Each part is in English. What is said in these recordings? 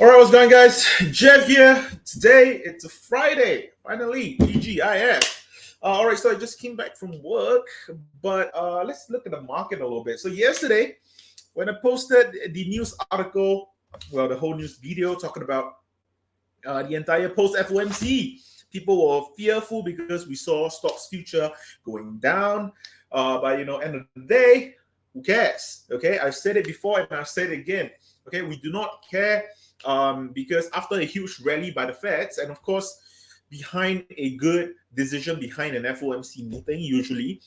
All right, what's going, guys? Jeff here. Today it's a Friday. Finally, TGIF. All right, so I just came back from work, but let's look at the market a little bit. So yesterday, when I posted the news article, well, the whole news video talking about the entire post FOMC, people were fearful because we saw stocks future going down. But end of the day, who cares? Okay, I've said it before and I've said it again. Okay, we do not care because after a huge rally by the Feds, and of course, behind a good decision behind an FOMC meeting, usually,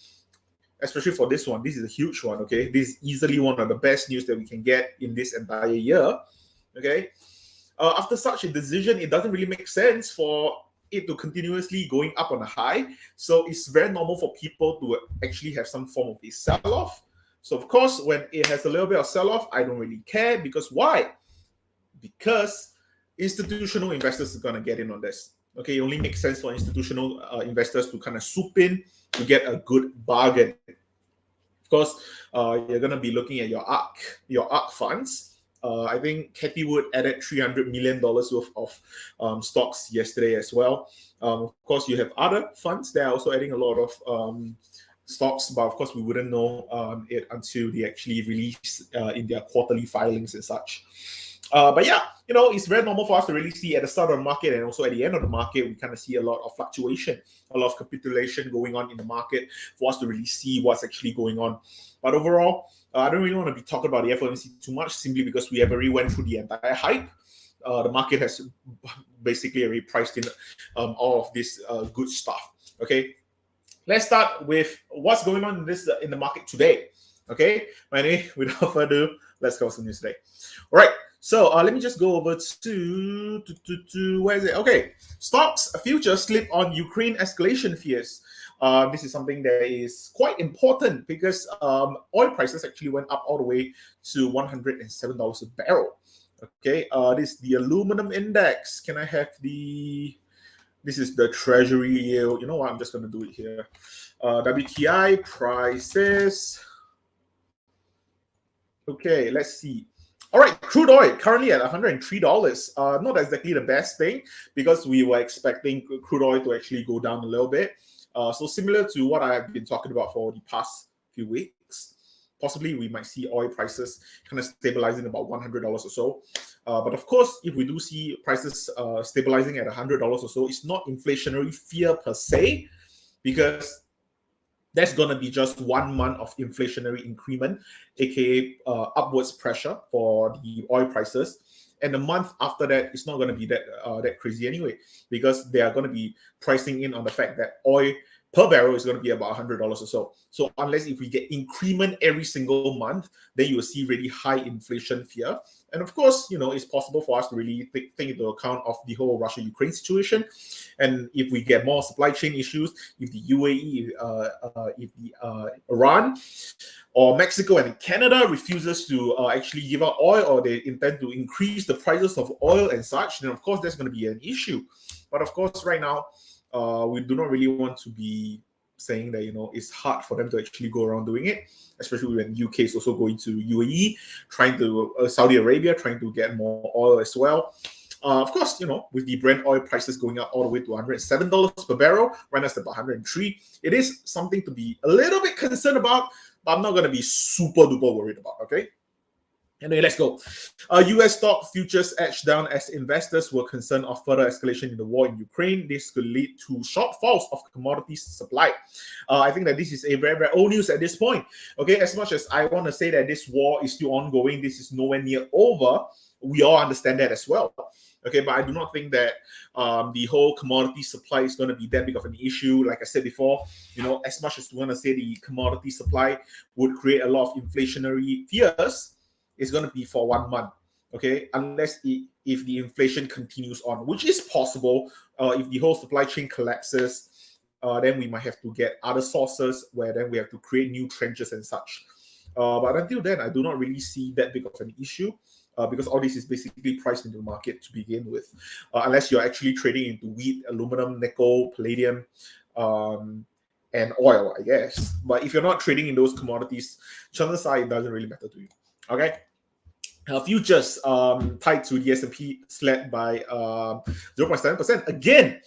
especially for this one, this is a huge one. Okay, this is easily one of the best news that we can get in this entire year. Okay, after such a decision, it doesn't really make sense for it to continuously going up on a high. So it's very normal for people to actually have some form of a sell-off. So of course, when it has a little bit of sell-off, I don't really care because why? Because institutional investors are going to get in on this. Okay, it only makes sense for institutional investors to kind of swoop in to get a good bargain. Of course, you're going to be looking at your ARK funds. I think Cathie Wood added $300 million worth of stocks yesterday as well. Of course, you have other funds that are also adding a lot of stocks, but of course, we wouldn't know it until they actually release in their quarterly filings and such. But yeah, it's very normal for us to really see at the start of the market and also at the end of the market, we kind of see a lot of fluctuation, a lot of capitulation going on in the market for us to really see what's actually going on. But overall, I don't really want to be talking about the FOMC too much simply because we have already went through the entire hype. The market has basically already priced in all of this good stuff. Okay, let's start with what's going on in the market today. Okay, anyway, without further ado, let's go some news today. All right. So let me just go over to where is it? Okay, stocks futures slip on Ukraine escalation fears. This is something that is quite important because oil prices actually went up all the way to $107 a barrel. Okay, this is the aluminum index. Can I have this is the treasury yield. You know what? I'm just going to do it here. WTI prices. Okay, let's see. All right, crude oil currently at $103. Not exactly the best thing because we were expecting crude oil to actually go down a little bit. So similar to what I have been talking about for the past few weeks, possibly we might see oil prices kind of stabilizing about $100 or so. But of course, if we do see prices stabilizing at $100 or so, it's not inflationary fear per se, because that's going to be just 1 month of inflationary increment, aka upwards pressure for the oil prices. And the month after that, it's not going to be that crazy anyway, because they are going to be pricing in on the fact that oil per barrel is going to be about $100 or so. So unless if we get increment every single month, then you will see really high inflation fear. And of course, it's possible for us to really take into account of the whole Russia-Ukraine situation. And if we get more supply chain issues, if the UAE, if the Iran or Mexico and Canada refuses to actually give out oil, or they intend to increase the prices of oil and such, then of course there's going to be an issue. But of course, right now, we do not really want to be saying that it's hard for them to actually go around doing it, especially when UK is also going to UAE, trying to Saudi Arabia, trying to get more oil as well. Of course, with the Brent oil prices going up all the way to $107 per barrel, right now it's about $103. It is something to be a little bit concerned about, but I'm not going to be super duper worried about. Okay. Anyway, let's go. U.S. stock futures edged down as investors were concerned of further escalation in the war in Ukraine. This could lead to shortfalls of commodities supply. I think that this is a very, very old news at this point. Okay, as much as I want to say that this war is still ongoing, this is nowhere near over, we all understand that as well. Okay, but I do not think that the whole commodity supply is going to be that big of an issue. Like I said before, as much as we want to say the commodity supply would create a lot of inflationary fears, it's going to be for 1 month, okay? Unless if the inflation continues on, which is possible. If the whole supply chain collapses, then we might have to get other sources where then we have to create new trenches and such. But until then, I do not really see that big of an issue. Because all this is basically priced into the market to begin with, unless you're actually trading into wheat, aluminum, nickel, palladium, and oil, I guess. But if you're not trading in those commodities, chances are it doesn't really matter to you. Okay. futures tied to the S&P slid by 0.7%. Again,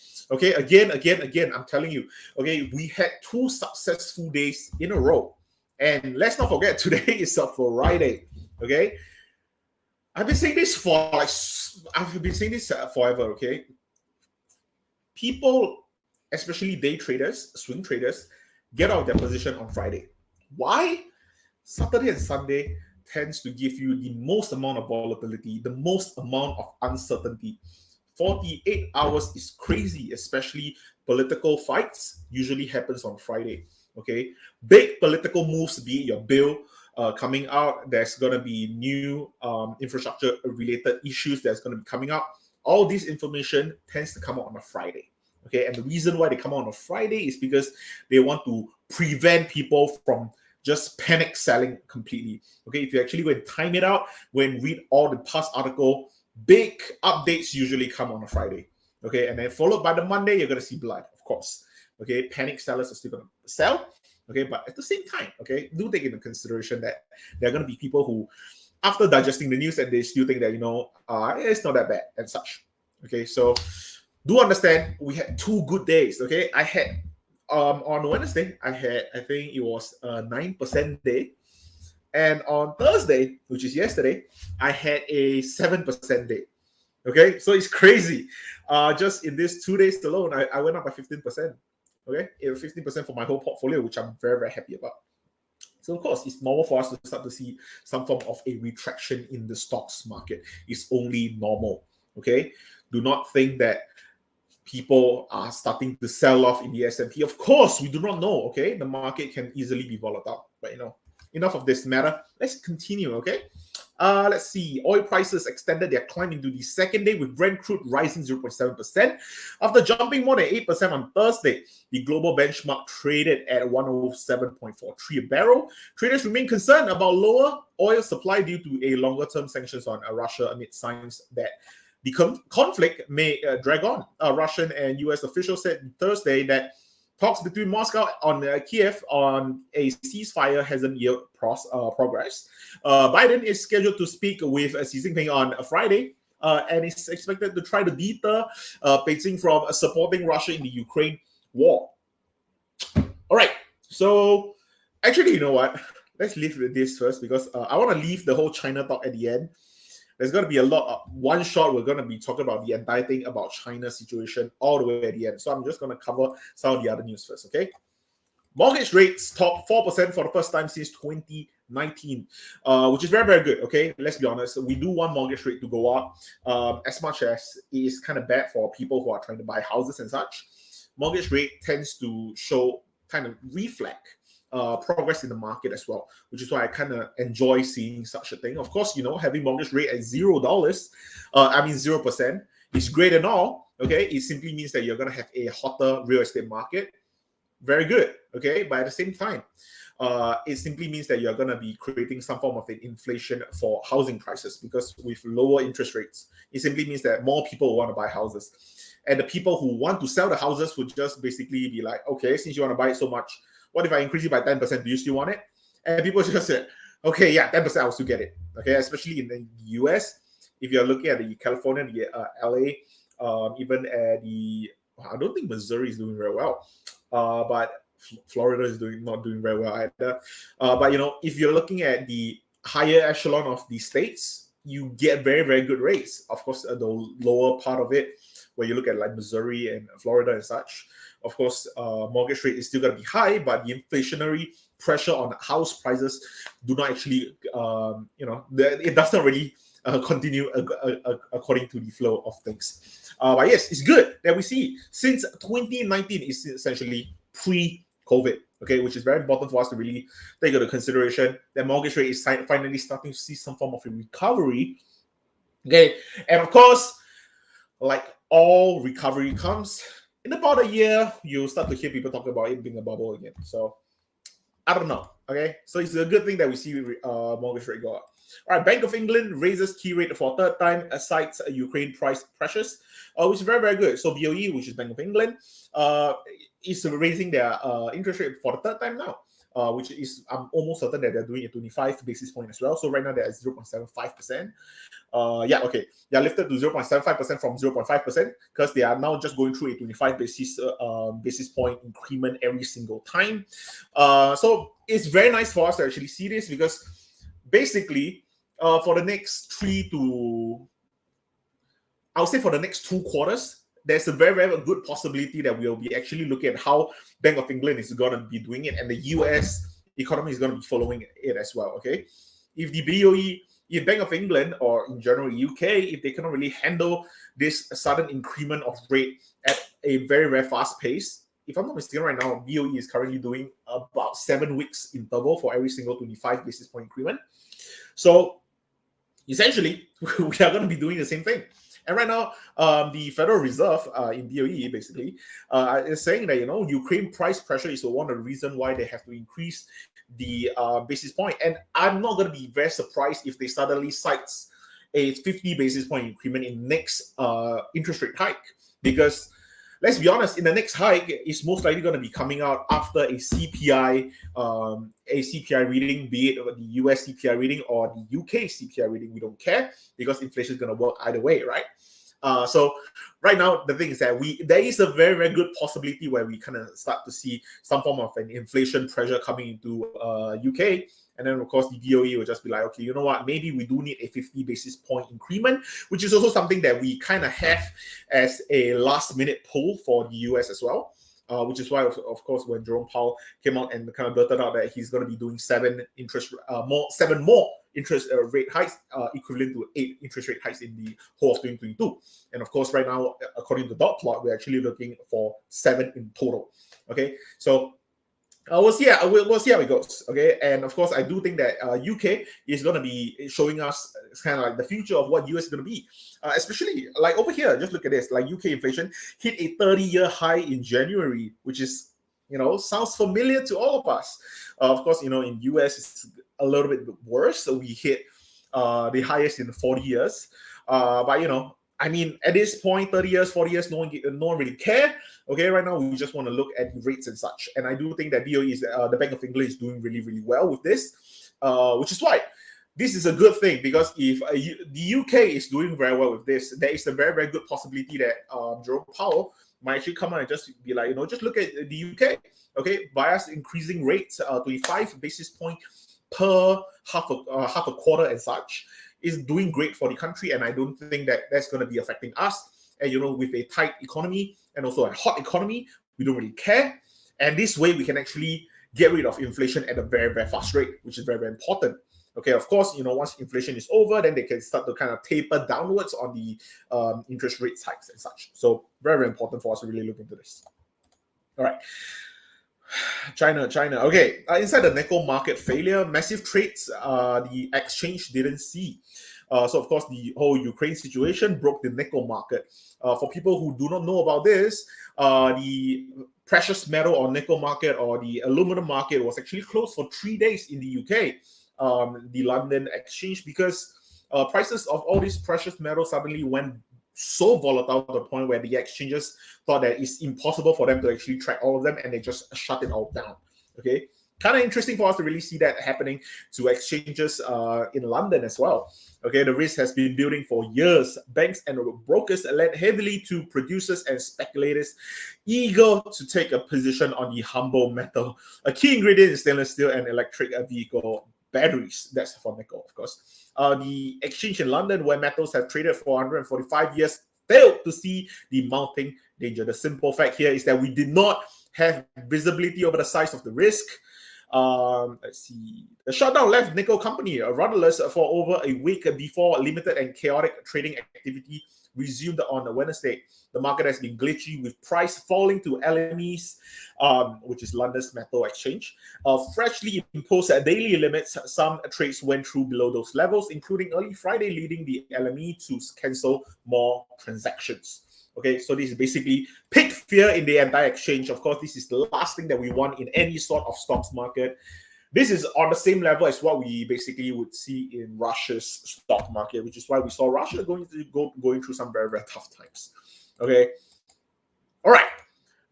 I'm telling you, okay, we had 2 successful days in a row. And let's not forget, today is a Friday, okay? I've been saying this forever, okay? People, especially day traders, swing traders, get out of their position on Friday. Why? Saturday and Sunday tends to give you the most amount of volatility, the most amount of uncertainty. 48 hours is crazy, especially political fights usually happens on Friday. Okay, big political moves, be it your bill coming out, there's going to be new infrastructure related issues that's going to be coming up. All this information tends to come out on a Friday. Okay, and the reason why they come out on a Friday is because they want to prevent people from just panic selling completely. Okay, if you actually go and time it out, go and read all the past article, big updates usually come on a Friday. Okay, and then followed by the Monday, you're going to see blood, of course. Okay, panic sellers are still going to sell. Okay, but at the same time, okay, do take into consideration that there are going to be people who, after digesting the news, and they still think that, it's not that bad and such. Okay, so do understand we had 2 good days. Okay, I had on Wednesday, I think it was a 9% day. And on Thursday, which is yesterday, I had a 7% day. Okay, so it's crazy. Just in these 2 days alone, I went up by 15%. Okay, 15% for my whole portfolio, which I'm very, very happy about. So, of course, it's normal for us to start to see some form of a retraction in the stocks market. It's only normal. Okay, do not think that people are starting to sell off in the S&P. Of course, we do not know. Okay, the market can easily be volatile, but enough of this matter. Let's continue. Okay. Let's see. Oil prices extended their climb into the second day, with Brent crude rising 0.7%. After jumping more than 8% on Thursday, the global benchmark traded at 107.43 a barrel. Traders remain concerned about lower oil supply due to a longer-term sanctions on Russia amid signs that the conflict may drag on. Russian and U.S. officials said Thursday that talks between Moscow and Kiev on a ceasefire hasn't yet progressed. Biden is scheduled to speak with Xi Jinping on Friday and is expected to try to deter Beijing from supporting Russia in the Ukraine war. All right. So, actually, you know what? Let's leave this first because I want to leave the whole China talk at the end. There's going to be a lot of one shot. We're going to be talking about the entire thing about China's situation all the way at the end. So I'm just going to cover some of the other news first, okay? Mortgage rates top 4% for the first time since 2019, which is very, very good, okay? Let's be honest. We do want mortgage rate to go up as much as it is kind of bad for people who are trying to buy houses and such. Mortgage rate tends to show kind of reflect progress in the market as well, which is why I kind of enjoy seeing such a thing. Of course, having mortgage rate at $0, 0%, is great and all. Okay, it simply means that you're gonna have a hotter real estate market. Very good. Okay, but at the same time, it simply means that you're gonna be creating some form of an inflation for housing prices, because with lower interest rates, it simply means that more people want to buy houses, and the people who want to sell the houses would just basically be like, okay, since you want to buy it so much, what if I increase it by 10%? Do you still want it? And people just said, okay, yeah, 10%, I'll still get it. Okay, especially in the US, if you're looking at the California, the LA, even at I don't think Missouri is doing very well, but Florida is not doing very well either. But if you're looking at the higher echelon of the states, you get very, very good rates. Of course, the lower part of it, where you look at like Missouri and Florida and such, of course, mortgage rate is still going to be high, but the inflationary pressure on house prices do not actually, it does not really continue according to the flow of things. But yes, it's good that we see since 2019 is essentially pre-COVID, okay, which is very important for us to really take into consideration that mortgage rate is finally starting to see some form of a recovery. Okay, and of course, like all recovery comes in about a year, you'll start to hear people talk about it being a bubble again. So I don't know. Okay, so it's a good thing that we see mortgage rate go up. All right, Bank of England raises key rate for third time, cites Ukraine price pressures, which is very, very good. So BOE, which is Bank of England, is raising their interest rate for the third time now. which is I'm almost certain that they're doing a 25 basis point as well. So right now they're at 0.75%. They are lifted to 0.75% from 0.5% because they are now just going through a 25 basis point increment every single time. So it's very nice for us to actually see this, because basically for the next for the next 2 quarters, there's a very, very good possibility that we'll be actually looking at how Bank of England is going to be doing it, and the US economy is going to be following it as well. Okay, if the BOE, if Bank of England, or in general UK, if they cannot really handle this sudden increment of rate at a very, very fast pace, if I'm not mistaken, right now BOE is currently doing about 7 weeks interval for every single 25 basis point increment. So essentially, we are going to be doing the same thing. And right now, the Federal Reserve in BOE basically is saying that, Ukraine price pressure is one of the reasons why they have to increase the basis point. And I'm not going to be very surprised if they suddenly cites a 50 basis point increment in next interest rate hike, because let's be honest, in the next hike, it's most likely going to be coming out after a CPI reading, be it the US CPI reading or the UK CPI reading. We don't care, because inflation is going to work either way, right? So right now, the thing is that there is a very, very good possibility where we kind of start to see some form of an inflation pressure coming into UK. And then, of course, the BOE will just be like, okay, you know what, maybe we do need a 50 basis point increment, which is also something that we kind of have as a last-minute pull for the US as well, which is why, of course, when Jerome Powell came out and kind of blurted out that he's going to be doing 7 more interest rate hikes, equivalent to 8 interest rate hikes in the whole of 2022. And of course, right now, according to the dot plot, we're actually looking for 7 in total. Okay, so we'll see how it goes. Okay, and of course, I do think that UK is going to be showing us kind of like the future of what US is going to be, especially like over here. Just look at this: like UK inflation hit a 30-year high in January, which is, sounds familiar to all of us. Of course, in US it's a little bit worse. So we hit the highest in 40 years. But I mean, at this point, 30 years, 40 years, no one really care. Okay, right now we just want to look at rates and such. And I do think that BOE is the Bank of England is doing really, really well with this, which is why this is a good thing, because if the UK is doing very well with this, there is a very, very good possibility that Jerome Powell might actually come out and just be like, just look at the UK. Okay, by us increasing rates 25 basis point per half a quarter and such, is doing great for the country, and I don't think that that's going to be affecting us. And with a tight economy and also a hot economy, we don't really care. And this way, we can actually get rid of inflation at a very, very fast rate, which is very, very important. Okay, of course, once inflation is over, then they can start to kind of taper downwards on the interest rate hikes and such. So very, very important for us to really look into this. All right. China. Okay, inside the nickel market failure, massive trades, the exchange didn't see. So, of course, the whole Ukraine situation broke the nickel market. For people who do not know about this, the precious metal or nickel market or the aluminum market was actually closed for 3 days in the UK, the London exchange, because prices of all these precious metals suddenly went so volatile to the point where the exchanges thought that it's impossible for them to actually track all of them, and they just shut it all down. Okay, kind of interesting for us to really see that happening to exchanges in London as well. Okay, the risk has been building for years. Banks and brokers led heavily to producers and speculators eager to take a position on the humble metal, a key ingredient in stainless steel and electric vehicle batteries. That's for nickel, of course. The exchange in London, where metals have traded for 145 years, failed to see the mounting danger. The simple fact here is that we did not have visibility over the size of the risk. Let's see. The shutdown left nickel company rudderless for over a week before limited and chaotic trading activity resumed on Wednesday. The market has been glitchy, with price falling to LME's, which is London's metal exchange. Freshly imposed daily limits. Some trades went through below those levels, including early Friday, leading the LME to cancel more transactions. Okay, so this is basically peak fear in the entire exchange. Of course, this is the last thing that we want in any sort of stocks market. This is on the same level as what we basically would see in Russia's stock market, which is why we saw Russia going through some very, very tough times. Okay. All right.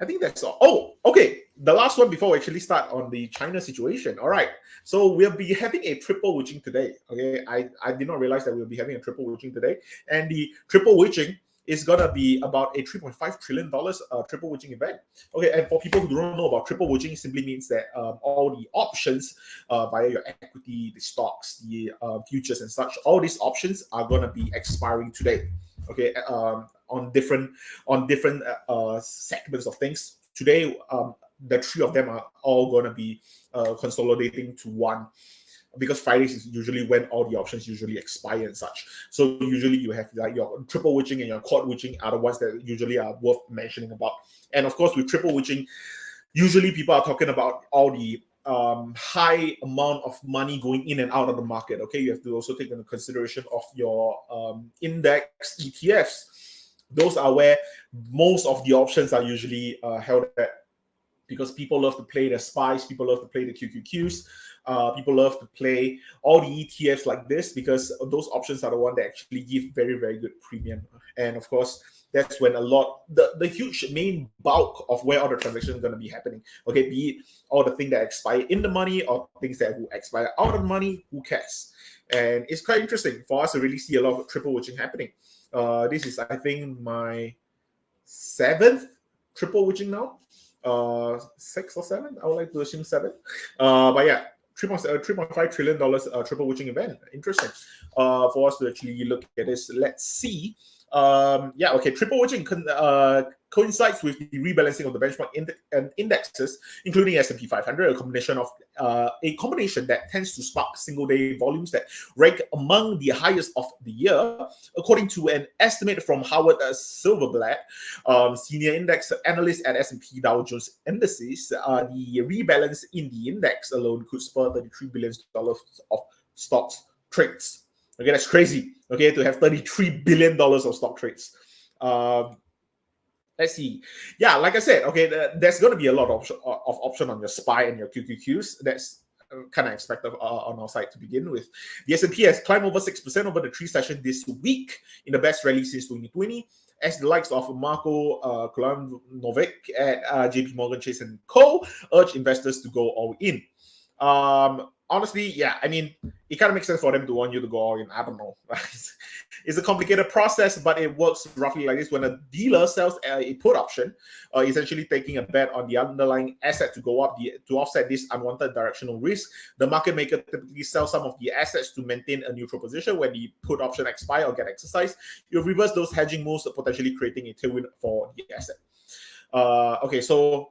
I think that's all. Oh, okay. The last one before we actually start on the China situation. All right. So we'll be having a triple witching today. Okay. I did not realize that we'll be having a triple witching today. And the triple witching is gonna be about a $3.5 trillion triple witching event. Okay, and for people who don't know about triple witching, simply means that all the options via your equity, the stocks, the futures and such, all these options are gonna be expiring today. Okay, on different segments of things. Today, the three of them are all going to be consolidating to one, because Fridays is usually when all the options usually expire and such. So usually you have like your triple witching and your quad witching are the ones that usually are worth mentioning about. And of course, with triple witching, usually people are talking about all the high amount of money going in and out of the market. Okay, you have to also take into consideration of your index ETFs. Those are where most of the options are usually held at, because people love to play the SPYs, people love to play the QQQs, people love to play all the ETFs like this, because those options are the one that actually give very, very good premium. And of course, that's when a lot, the huge main bulk of where all the transactions are going to be happening. Okay, be it all the things that expire in the money or things that will expire out of the money, who cares? And it's quite interesting for us to really see a lot of triple witching happening. This is, I think, my 7th triple witching now. 6 or 7, I would like to assume 7. But yeah, $3.5 trillion triple witching event. Interesting for us to actually look at this. Let's see. Yeah, okay. Triple witching coincides with the rebalancing of the benchmark indexes, including S&P 500, a combination that tends to spark single-day volumes that rank among the highest of the year, according to an estimate from Howard Silverblatt, senior index analyst at S&P Dow Jones Indices. The rebalance in the index alone could spur $33 billion of stocks trades. Okay, that's crazy. Okay, to have $33 billion of stock trades. Let's see. Yeah, like I said, okay, there's going to be a lot of option on your SPY and your QQQs. That's kind of expected on our side to begin with. The S&P has climbed over 6% over the 3 sessions this week, in the best rally since 2020, as the likes of Marko Kolanovic at JP Morgan Chase & Co. urge investors to go all in. Honestly, yeah, I mean, it kind of makes sense for them to want you to go all in. I don't know. It's a complicated process, but it works roughly like this. When a dealer sells a put option, essentially taking a bet on the underlying asset to go up to offset this unwanted directional risk, the market maker typically sells some of the assets to maintain a neutral position. When the put option expire or get exercised, you reverse those hedging moves, potentially creating a tailwind for the asset. Okay, so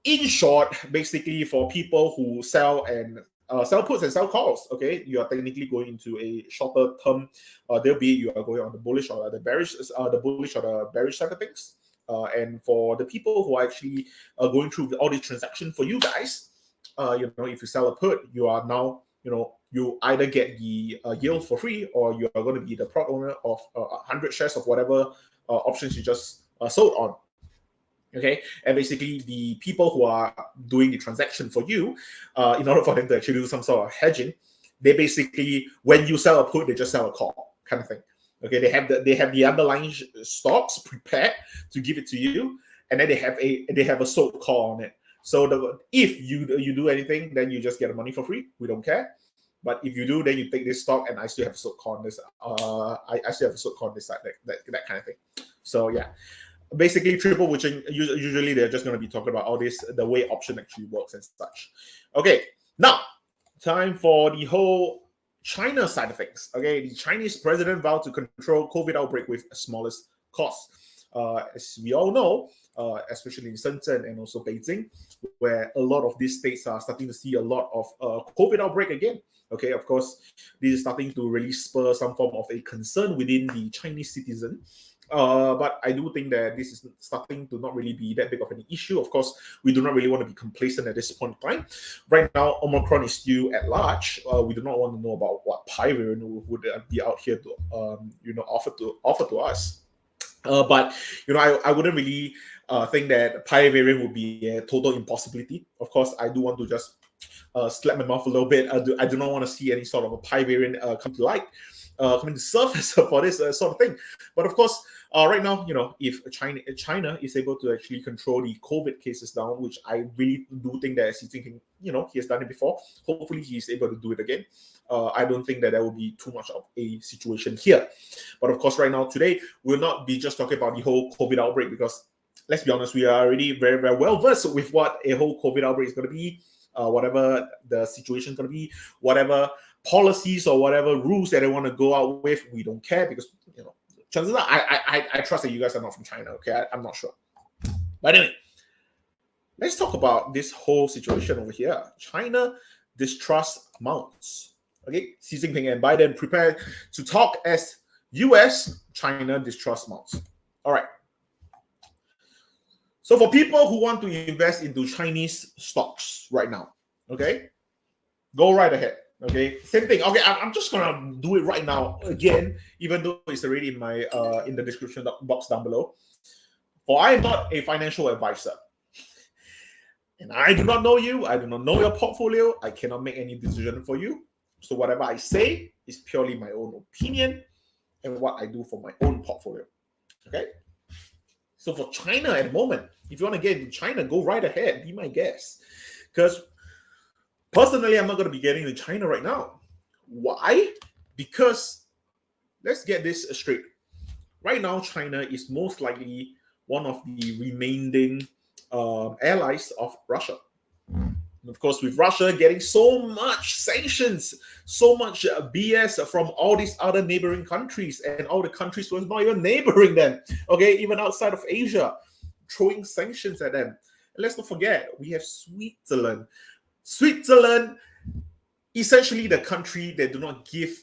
in short, basically for people who sell puts and sell calls, okay, you are technically going into a shorter term. There'll be you are going on the bullish or the bearish, side of things. And for the people who are actually going through all these transactions for you guys, if you sell a put, you are now, you either get the yield for free, or you are going to be the prop owner of 100 shares of whatever options you just sold on. Okay, and basically the people who are doing the transaction for you, in order for them to actually do some sort of hedging, they basically, when you sell a put, they just sell a call, kind of thing. Okay, they have the underlying stocks prepared to give it to you, and then they have a sold call on it. So if you do anything, then you just get the money for free. We don't care. But if you do, then you take this stock, and I still have a sold call on this. I still have a sold call on this side, that kind of thing. So yeah. Basically, triple witching, usually they're just going to be talking about all this, the way option actually works and such. Okay, now, time for the whole China side of things. Okay, the Chinese president vowed to control COVID outbreak with smallest cost. As we all know, especially in Shenzhen and also Beijing, where a lot of these states are starting to see a lot of COVID outbreak again. Okay, of course, this is starting to really spur some form of a concern within the Chinese citizen. But I do think that this is starting to not really be that big of an issue. Of course, we do not really want to be complacent at this point in time. Right now, Omicron is still at large. We do not want to know about what Pi variant would be out here to, offer to us. But I wouldn't really think that Pi variant would be a total impossibility. Of course, I do want to just slap my mouth a little bit. I do not want to see any sort of a Pi variant come to light, coming to surface for this sort of thing. But of course, Right now, if China is able to actually control the COVID cases down, which I really do think that Xi Jinping, he has done it before. Hopefully, he is able to do it again. I don't think that will be too much of a situation here. But of course, right now, today, we'll not be just talking about the whole COVID outbreak, because let's be honest, we are already very, very well versed with what a whole COVID outbreak is going to be, whatever the situation is going to be, whatever policies or whatever rules that they want to go out with. We don't care, because chances are, I trust that you guys are not from China. Okay, I'm not sure. But anyway, let's talk about this whole situation over here. China distrust mounts. Okay, Xi Jinping and Biden prepare to talk as U.S. China distrust mounts. All right. So for people who want to invest into Chinese stocks right now, okay, go right ahead. Okay, same thing. Okay, I'm just gonna do it right now again, even though it's already in my in the description box down below. For I am not a financial advisor, and I do not know you. I do not know your portfolio. I cannot make any decision for you. So whatever I say is purely my own opinion and what I do for my own portfolio. Okay. So for China at the moment, if you want to get into China, go right ahead. Be my guest, because personally, I'm not going to be getting to China right now. Why? Because let's get this straight. Right now, China is most likely one of the remaining allies of Russia. And of course, with Russia getting so much sanctions, so much BS from all these other neighboring countries, and all the countries who are not even neighboring them, okay, even outside of Asia, throwing sanctions at them. And let's not forget, we have Switzerland. Switzerland, essentially the country that do not give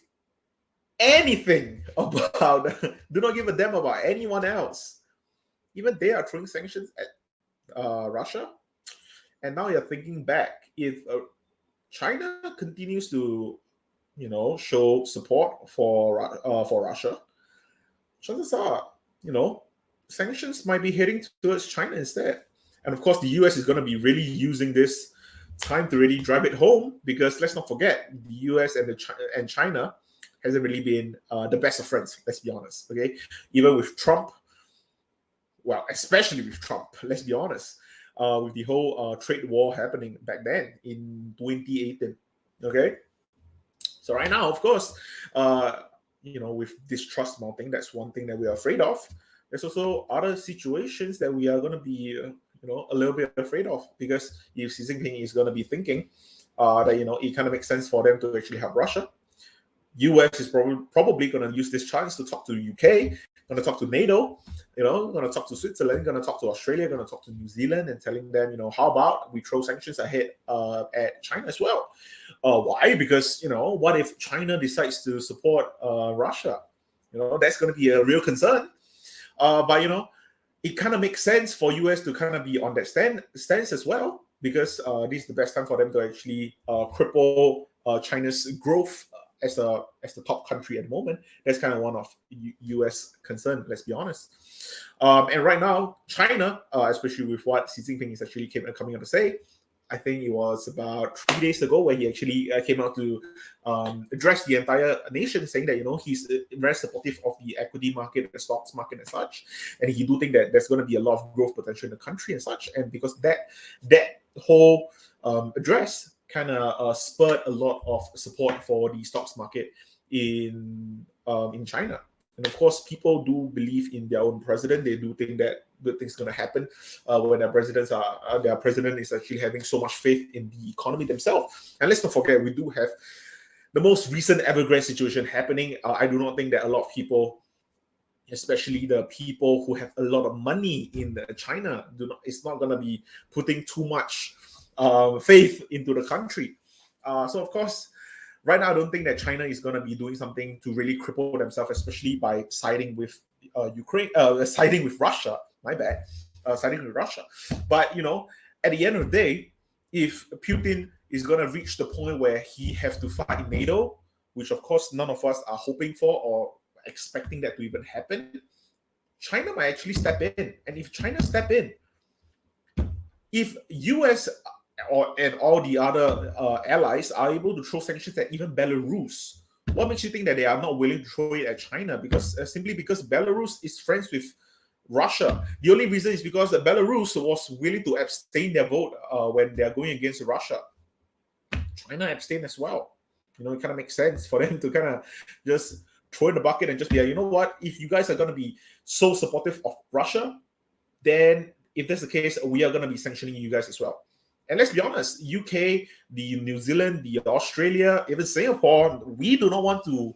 anything about, do not give a damn about anyone else. Even they are throwing sanctions at Russia. And now you're thinking back, if China continues to, show support for Russia, chances are, sanctions might be heading towards China instead. And of course, the US is going to be really using this time to really drive it home, because let's not forget, the US and China hasn't really been the best of friends. Let's be honest. Okay, even with Trump, well, especially with Trump, let's be honest. With the whole trade war happening back then in 2018. Okay, so right now, of course, with distrust mounting, that's one thing that we are afraid of. There's also other situations that we are going to be, a little bit afraid of, because if Xi Jinping is going to be thinking that, it kind of makes sense for them to actually help Russia. US is probably going to use this chance to talk to UK, going to talk to NATO, going to talk to Switzerland, going to talk to Australia, going to talk to New Zealand, and telling them, how about we throw sanctions ahead at China as well? Why? Because, what if China decides to support Russia? That's going to be a real concern. But, it kind of makes sense for US to kind of be on that stance as well, because this is the best time for them to actually cripple China's growth as the top country at the moment. That's kind of one of US concern, let's be honest. And right now, China, especially with what Xi Jinping is actually coming out to say, I think it was about 3 days ago where he actually came out to address the entire nation, saying that, he's very supportive of the equity market, the stocks market and such. And he do think that there's going to be a lot of growth potential in the country and such. And because that whole address kind of spurred a lot of support for the stocks market in China. And of course, people do believe in their own president. They do think that good things going to happen when their president is actually having so much faith in the economy themselves. And let's not forget, we do have the most recent Evergrande situation happening. I do not think that a lot of people, especially the people who have a lot of money in China, it's not going to be putting too much faith into the country. So of course, right now, I don't think that China is going to be doing something to really cripple themselves, especially by siding with siding with Russia. My bad, siding with Russia. But at the end of the day, if Putin is going to reach the point where he has to fight NATO, which of course none of us are hoping for or expecting that to even happen, China might actually step in. And if China step in, if US and all the other allies are able to throw sanctions at even Belarus, What makes you think that they are not willing to throw it at China? Because simply because Belarus is friends with Russia. The only reason is because Belarus was willing to abstain their vote when they are going against Russia. China abstained as well. It kind of makes sense for them to kind of just throw in the bucket and just be like, you know what? If you guys are going to be so supportive of Russia, then if that's the case, we are going to be sanctioning you guys as well. And let's be honest, UK, the New Zealand, the Australia, even Singapore, we do not want to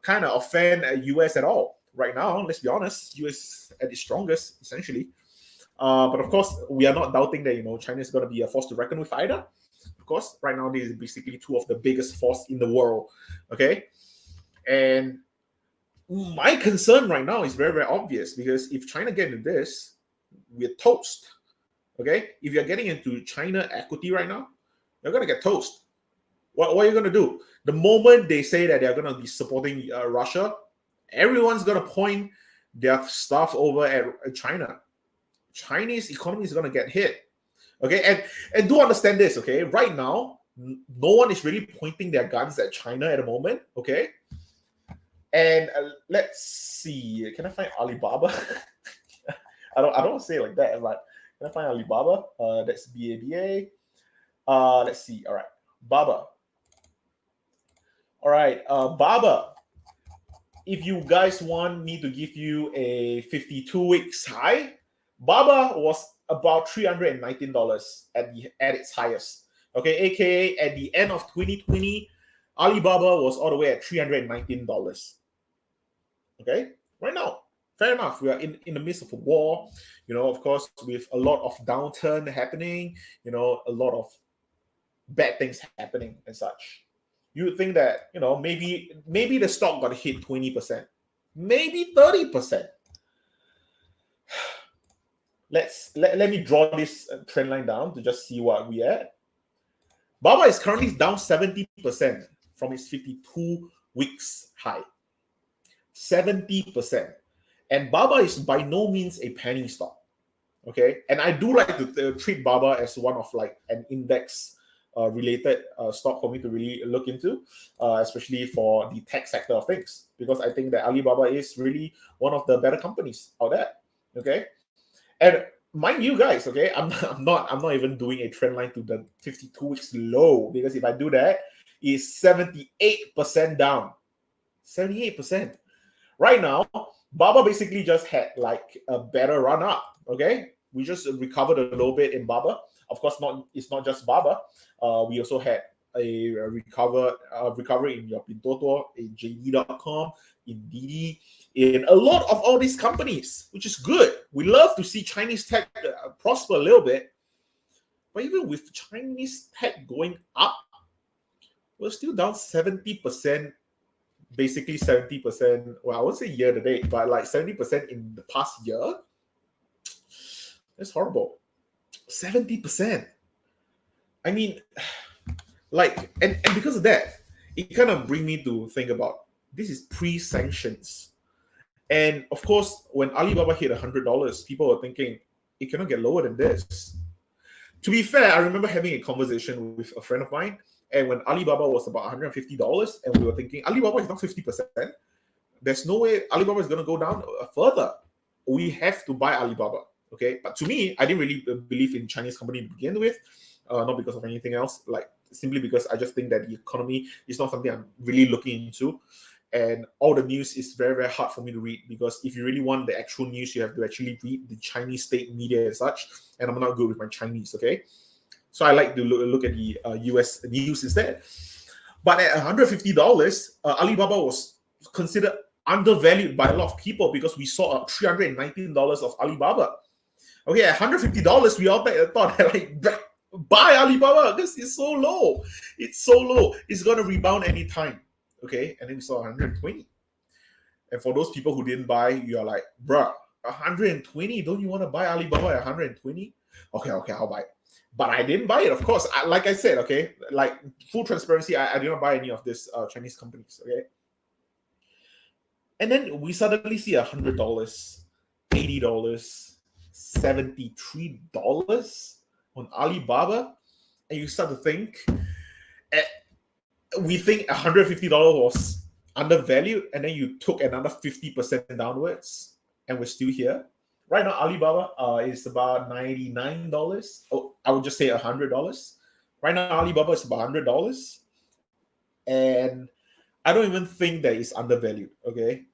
kind of offend US at all right now. Let's be honest, US at its strongest, essentially. But of course, we are not doubting that China is going to be a force to reckon with either. Of course, right now these are basically two of the biggest force in the world. Okay, and my concern right now is very, very obvious, because if China get into this, we're toast. Okay, if you're getting into China equity right now, you're gonna get toast. What are you gonna do? The moment they say that they're gonna be supporting Russia, everyone's gonna point their stuff over at China. Chinese economy is gonna get hit. Okay, and do understand this. Okay, right now, no one is really pointing their guns at China at the moment. Okay, and let's see. Can I find Alibaba? I don't say it like that, but can I find Alibaba? That's BABA. Let's see. All right, Baba. All right, Baba. If you guys want me to give you a 52 weeks high, Baba was about $319 at its highest. Okay, aka at the end of 2020, Alibaba was all the way at $319. Okay, right now, fair enough. We are in the midst of a war, of course, with a lot of downturn happening, a lot of bad things happening and such. You would think that, maybe the stock got hit 20%, maybe 30%. Let me draw this trend line down to just see what we at. Baba is currently down 70% from its 52 weeks high. 70%. And Baba is by no means a penny stock. Okay. And I do like to treat Baba as one of like an index related stock for me to really look into, especially for the tech sector of things, because I think that Alibaba is really one of the better companies out there. Okay. And mind you guys, okay, I'm not even doing a trend line to the 52 weeks low, because if I do that, it's 78% down. 78%. Right now, Baba basically just had like a better run up. Okay, we just recovered a little bit in Baba. Of course, it's not just Baba. We also had a recovery in your Pinduoduo, in JD.com, in Didi, in a lot of all these companies, which is good. We love to see Chinese tech prosper a little bit. But even with Chinese tech going up, we're still down 70%, basically 70%. Well, I won't say year to date, but like 70% in the past year. That's horrible. 70%. I mean, like, and because of that, it kind of brings me to think about this is pre-sanctions. And of course, when Alibaba hit $100, people were thinking it cannot get lower than this. To be fair, I remember having a conversation with a friend of mine, and when Alibaba was about $150, and we were thinking Alibaba is not 50%. There's no way Alibaba is going to go down further. We have to buy Alibaba. Okay, but to me, I didn't really believe in Chinese company to begin with, not because of anything else, like simply because I just think that the economy is not something I'm really looking into. And all the news is very, very hard for me to read, because if you really want the actual news, you have to actually read the Chinese state media and such. And I'm not good with my Chinese, okay? So I like to look at the US news instead. But at $150, Alibaba was considered undervalued by a lot of people, because we saw a $319 of Alibaba. Okay, at $150, we all thought like, buy Alibaba, this is so low. It's so low. It's going to rebound anytime. Okay, and then we saw 120. And for those people who didn't buy, you're like, bruh, 120? Don't you want to buy Alibaba at 120? Okay, I'll buy it. But I didn't buy it, of course. Like I said, okay, like full transparency, I did not buy any of this Chinese companies, okay? And then we suddenly see $100, $80, $73 on Alibaba, and you start to think, we think $150 was undervalued, and then you took another 50% downwards, and we're still here. Right now, Alibaba is about $99. Oh, I would just say $100. Right now, Alibaba is about $100, and I don't even think that it's undervalued. Okay,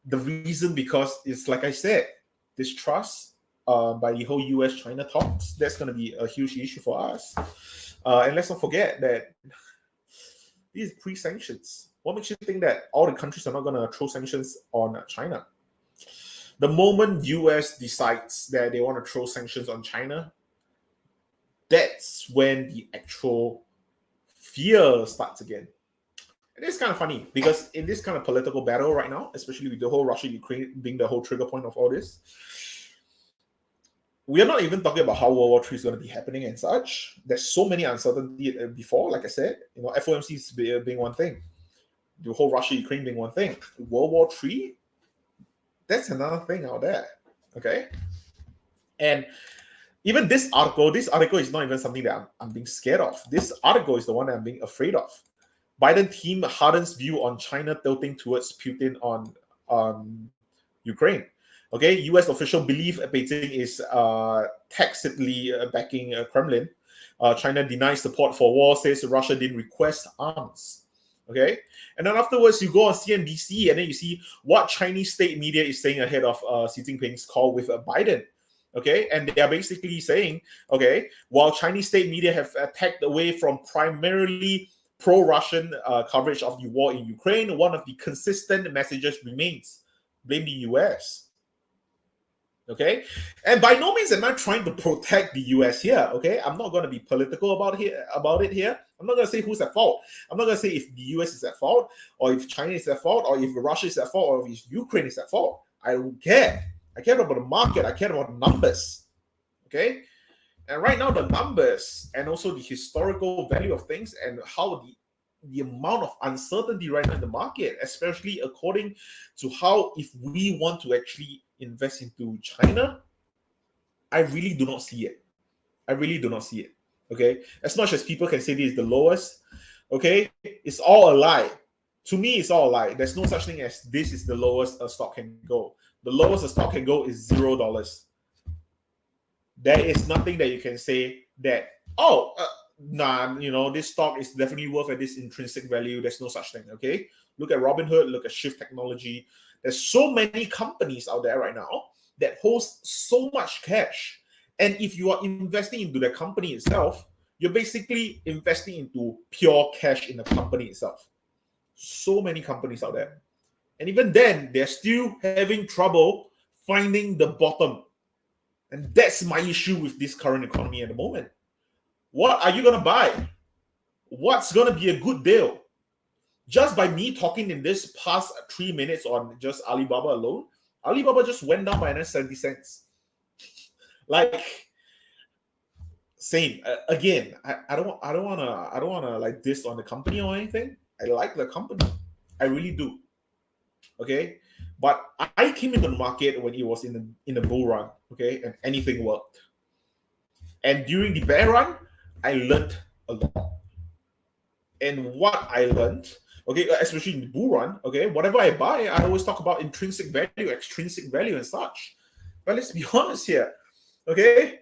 the reason because it's like I said, distrust by the whole U.S.-China talks. That's going to be a huge issue for us. And let's not forget that these pre-sanctions. What makes you think that all the countries are not going to throw sanctions on China? The moment US decides that they want to throw sanctions on China, that's when the actual fear starts again. And it's kind of funny because in this kind of political battle right now, especially with the whole Russia-Ukraine being the whole trigger point of all this, we are not even talking about how World War III is going to be happening and such. There's so many uncertainty before, like I said, FOMC being one thing, the whole Russia-Ukraine being one thing. World War III, that's another thing out there, okay? And even this article is not even something that I'm being scared of. This article is the one that I'm being afraid of. Biden team hardens view on China tilting towards Putin on Ukraine. Okay, U.S. official believe Beijing is tacitly backing Kremlin. China denies support for war, says Russia didn't request arms. Okay, and then afterwards you go on CNBC and then you see what Chinese state media is saying ahead of Xi Jinping's call with Biden. Okay, and they are basically saying, okay, while Chinese state media have tacked away from primarily pro-Russian coverage of the war in Ukraine, one of the consistent messages remains: blame the US. Okay, and by no means am I trying to protect the US here. Okay, I'm not going to be political about it here. I'm not going to say who's at fault. I'm not going to say if the US is at fault, or if China is at fault, or if Russia is at fault, or if Ukraine is at fault. I don't care. I care about the market. I care about the numbers. Okay, and right now the numbers and also the historical value of things and how the amount of uncertainty right now in the market, especially according to how if we want to actually invest into China, I really do not see it. I really do not see it. Okay, as much as people can say this is the lowest, okay, it's all a lie. To me, it's all a lie. There's no such thing as this is the lowest a stock can go. The lowest a stock can go is $0. There is nothing that you can say that, this stock is definitely worth at this intrinsic value. There's no such thing, okay? Look at Robinhood, look at Shift Technology. There's so many companies out there right now that host so much cash. And if you are investing into the company itself, you're basically investing into pure cash in the company itself. So many companies out there. And even then, they're still having trouble finding the bottom. And that's my issue with this current economy at the moment. What are you going to buy? What's going to be a good deal? Just by me talking in this past 3 minutes on just Alibaba alone, Alibaba just went down by another 70 cents. Like, same. Again, I don't wanna like diss on the company or anything. I like the company. I really do. Okay. But I came into the market when it was in the bull run, okay, and anything worked. And during the bear run, I learned a lot. And what I learned, okay, especially in the bull run, okay, whatever I buy, I always talk about intrinsic value, extrinsic value, and such. But let's be honest here, okay.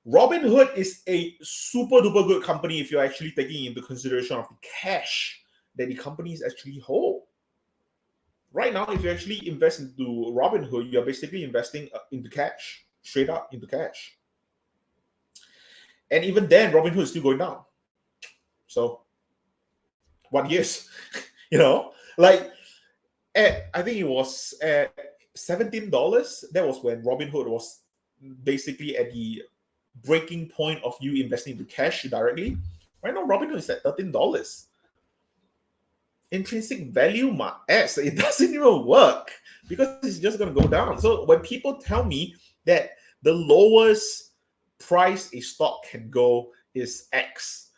Robinhood is a super duper good company if you're actually taking into consideration of the cash that the companies actually hold. Right now, if you actually invest into Robinhood, you're basically investing into cash, straight up into cash. And even then, Robinhood is still going down. So, what years? Like I think it was at $17. That was when Robinhood was basically at the breaking point of you investing into cash directly. Right now, Robinhood is at $13. Intrinsic value, my ass, it doesn't even work because it's just going to go down. So when people tell me that the lowest price a stock can go is X,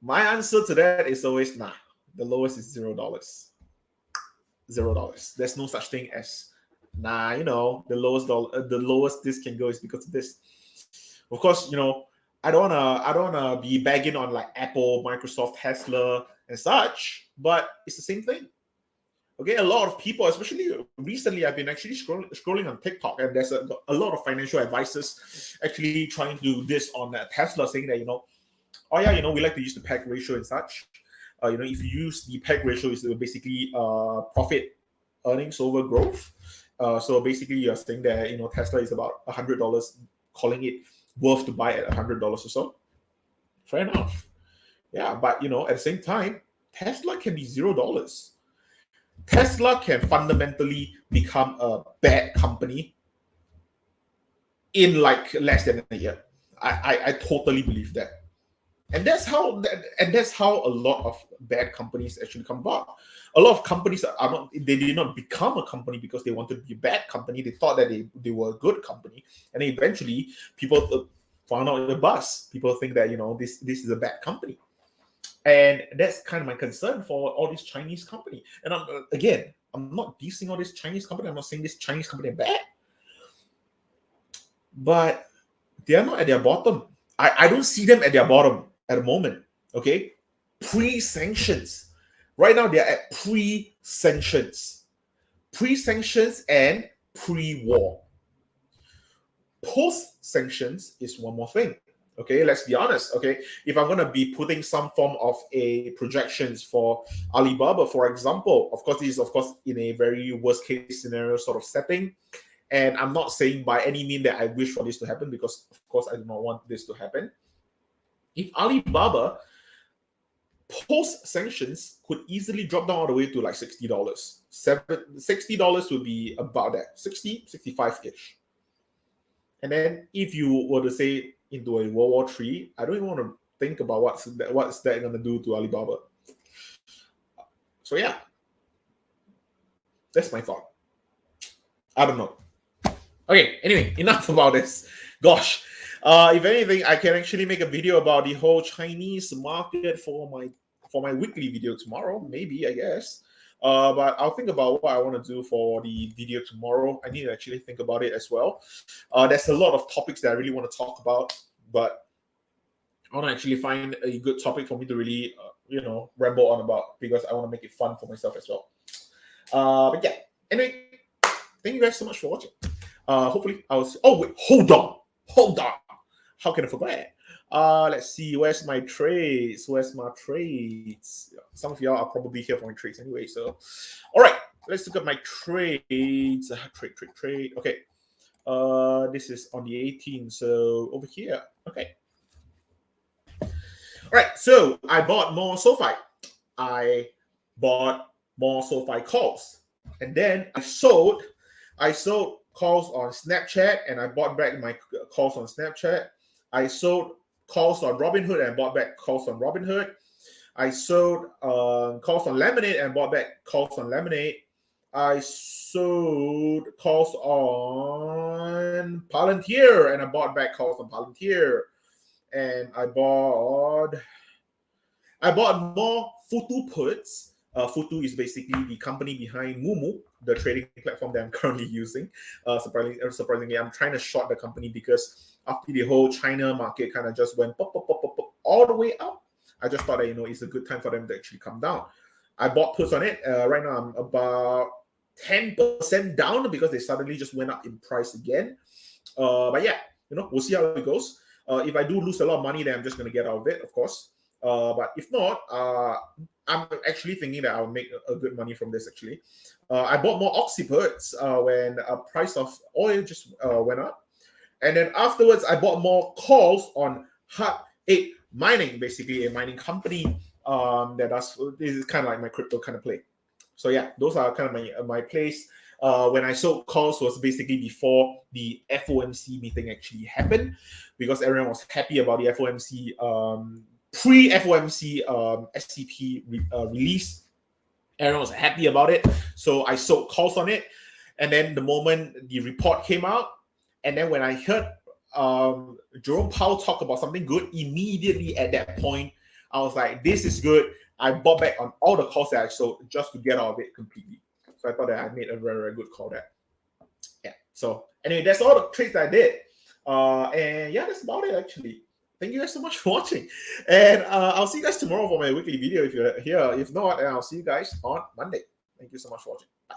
my answer to that is always nah. The lowest is $0. $0. There's no such thing as the lowest this can go is because of this. Of course, I don't wanna be bagging on like Apple, Microsoft, Tesla, and such, but it's the same thing. Okay, a lot of people, especially recently, I've been actually scrolling on TikTok, and there's a lot of financial advisors actually trying to do this on Tesla, saying that, oh yeah, we like to use the PEG ratio and such. If you use the PEG ratio, is basically profit earnings over growth. So basically, you're saying that Tesla is about $100, calling it worth to buy at $100 or so. Fair enough. Yeah, but at the same time, Tesla can be $0. Tesla can fundamentally become a bad company in like less than a year. I totally believe that. And that's how a lot of bad companies actually come about. A lot of companies are not, they did not become a company because they wanted to be a bad company. They thought that they were a good company, and then eventually people found out the buzz. People think that this is a bad company, and that's kind of my concern for all these Chinese company. And I'm not dissing all this Chinese company. I'm not saying this Chinese company are bad, but they are not at their bottom. I don't see them at their bottom at the moment. Okay, pre-sanctions. Right now they are at pre-sanctions, and pre-war. Post-sanctions is one more thing. Okay, let's be honest. Okay, if I'm going to be putting some form of a projections for Alibaba, for example, of course, this is of course in a very worst case scenario sort of setting. And I'm not saying by any means that I wish for this to happen, because of course I do not want this to happen. If Alibaba post sanctions could easily drop down all the way to like $60, $60 would be about that, 60, 65-ish. And then if you were to say into a World War III, I don't even want to think about what's that going to do to Alibaba. So yeah, that's my thought. I don't know. Okay, anyway, enough about this. Gosh, if anything, I can actually make a video about the whole Chinese market for my weekly video tomorrow. Maybe, I guess. But I'll think about what I want to do for the video tomorrow. I need to actually think about it as well. There's a lot of topics that I really want to talk about, but I want to actually find a good topic for me to really, ramble on about, because I want to make it fun for myself as well. But yeah, anyway, thank you guys so much for watching. Hopefully I was. Oh wait, hold on. How can I forget? Let's see. Where's my trades? Some of y'all are probably here for my trades anyway. So, all right, let's look at my trades. Trade. Okay. This is on the 18th. So over here. Okay. All right. So I bought more SoFi. I bought more SoFi calls, and then I sold calls on Snapchat, and I bought back my calls on Snapchat. I sold calls on Robinhood and bought back calls on Robinhood. I sold calls on Lemonade and bought back calls on Lemonade. I sold calls on Palantir and I bought back calls on Palantir. And I bought more Futu puts. Futu is basically the company behind Moomoo, the trading platform that I'm currently using. Surprisingly, I'm trying to short the company because after the whole China market kind of just went pop, pop, pop, pop, pop, all the way up, I just thought that it's a good time for them to actually come down. I bought puts on it. Right now, I'm about 10% down because they suddenly just went up in price again. But yeah, we'll see how it goes. If I do lose a lot of money, then I'm just going to get out of it, of course. But if not, I'm actually thinking that I'll make a good money from this. Actually, I bought more Oxyputs when the price of oil just went up, and then afterwards I bought more calls on Hut 8 Mining, basically a mining company that does. This is kind of like my crypto kind of play. So yeah, those are kind of my plays. When I sold calls was basically before the FOMC meeting actually happened, because everyone was happy about the FOMC pre-FOMC SCP release. Everyone was happy about it, so I sold calls on it. And then the moment the report came out, and then when I heard Jerome Powell talk about something good, immediately at that point, I was like, this is good. I bought back on all the calls that I sold just to get out of it completely. So I thought that I made a very, very good call there. Yeah. So anyway, that's all the trades that I did. And yeah, that's about it actually. thank you guys so much for watching. And I'll see you guys tomorrow for my weekly video if you're here. If not, then I'll see you guys on Monday. Thank you so much for watching. Bye.